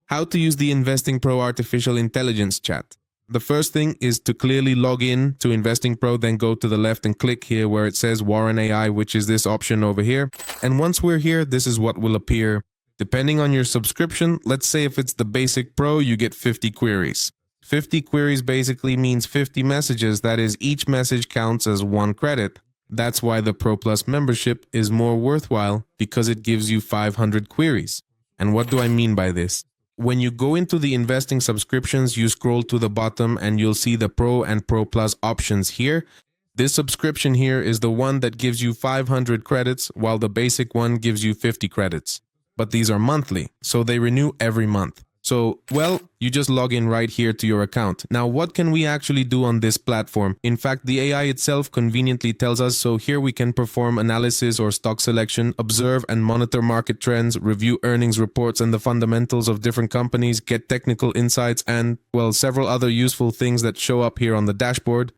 How to use the Investing Pro artificial intelligence chat. The first thing is to clearly log in to Investing Pro, then go to the left and click here where it says Warren AI, which is this option over here. And once we're here, this is what will appear. Depending on your subscription, let's say if it's the basic pro, you get 50 queries. 50 queries basically means 50 messages, that is, each message counts as 1 credit. That's why the Pro Plus membership is more worthwhile, because it gives you 500 queries. And what do I mean by this? When you go into the investing subscriptions, you scroll to the bottom and you'll see the Pro and Pro Plus options here. This subscription here is the one that gives you 500 credits, while the basic one gives you 50 credits. But these are monthly, so they renew every month. So, well, you just log in right here to your account. Now, what can we actually do on this platform? In fact, the AI itself conveniently tells us, so here we can perform analysis or stock selection, observe and monitor market trends, review earnings reports and the fundamentals of different companies, get technical insights, and, well, several other useful things that show up here on the dashboard.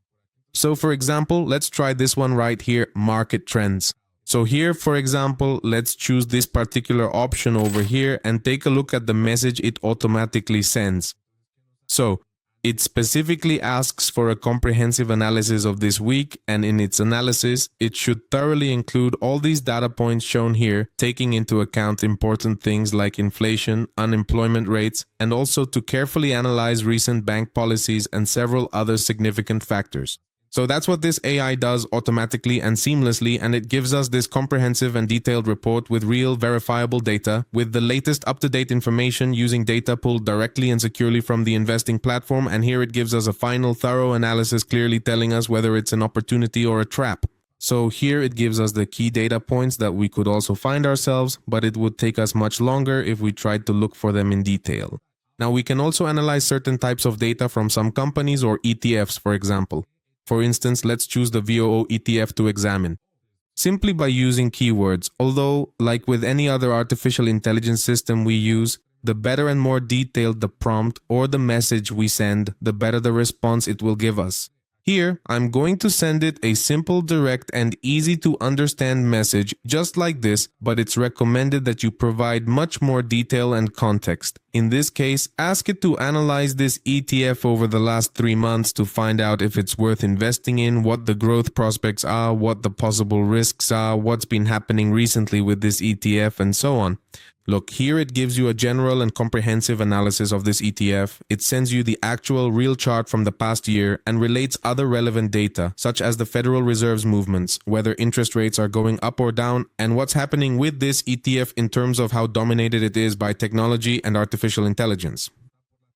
So, for example, let's try this one right here, market trends. So here, for example, let's choose this particular option over here and take a look at the message it automatically sends. So it specifically asks for a comprehensive analysis of this week, and in its analysis, it should thoroughly include all these data points shown here, taking into account important things like inflation, unemployment rates, and also to carefully analyze recent bank policies and several other significant factors. So that's what this AI does automatically and seamlessly, and it gives us this comprehensive and detailed report with real verifiable data, with the latest up-to-date information using data pulled directly and securely from the investing platform, and here it gives us a final thorough analysis clearly telling us whether it's an opportunity or a trap. So here it gives us the key data points that we could also find ourselves, but it would take us much longer if we tried to look for them in detail. Now we can also analyze certain types of data from some companies or ETFs, for example. For instance, let's choose the VOO ETF to examine. Simply by using keywords, although, like with any other artificial intelligence system we use, the better and more detailed the prompt or the message we send, the better the response it will give us. Here, I'm going to send it a simple, direct, and easy to understand message just like this, but it's recommended that you provide much more detail and context. In this case, ask it to analyze this ETF over the last 3 months to find out if it's worth investing in, what the growth prospects are, what the possible risks are, what's been happening recently with this ETF, and so on. Look, here it gives you a general and comprehensive analysis of this ETF. It sends you the actual real chart from the past year and relates other relevant data, such as the Federal Reserve's movements, whether interest rates are going up or down, and what's happening with this ETF in terms of how dominated it is by technology and artificial intelligence.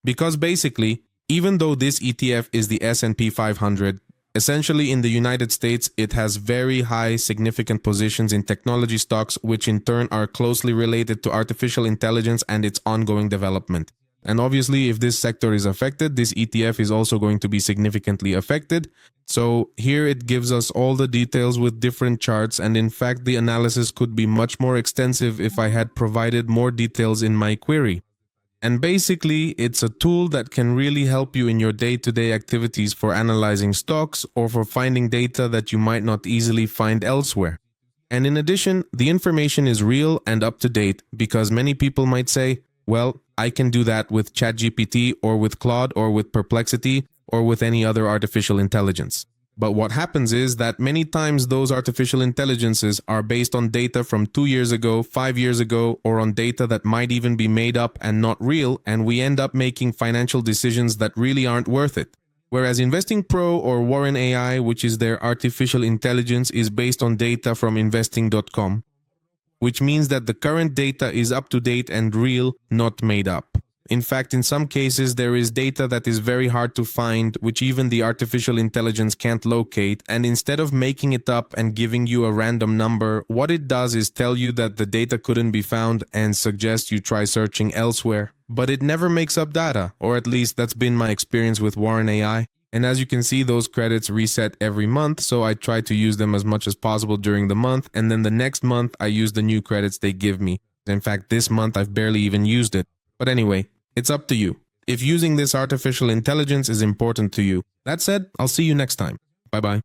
Because basically, even though this ETF is the S&P 500, essentially, in the United States, it has very high significant positions in technology stocks, which in turn are closely related to artificial intelligence and its ongoing development. And obviously, if this sector is affected, this ETF is also going to be significantly affected. So here it gives us all the details with different charts, and in fact, the analysis could be much more extensive if I had provided more details in my query. And basically, it's a tool that can really help you in your day-to-day activities for analyzing stocks or for finding data that you might not easily find elsewhere. And in addition, the information is real and up-to-date, because many people might say, well, I can do that with ChatGPT or with Claude or with Perplexity or with any other artificial intelligence. But what happens is that many times those artificial intelligences are based on data from 2 years ago, 5 years ago, or on data that might even be made up and not real, and we end up making financial decisions that really aren't worth it. Whereas Investing Pro or Warren AI, which is their artificial intelligence, is based on data from investing.com, which means that the current data is up to date and real, not made up. In fact, in some cases, there is data that is very hard to find, which even the artificial intelligence can't locate, and instead of making it up and giving you a random number, what it does is tell you that the data couldn't be found and suggest you try searching elsewhere. But it never makes up data, or at least that's been my experience with Warren AI. And as you can see, those credits reset every month, so I try to use them as much as possible during the month, and then the next month I use the new credits they give me. In fact, this month I've barely even used it. But anyway, it's up to you. If using this artificial intelligence is important to you. That said, I'll see you next time. Bye-bye.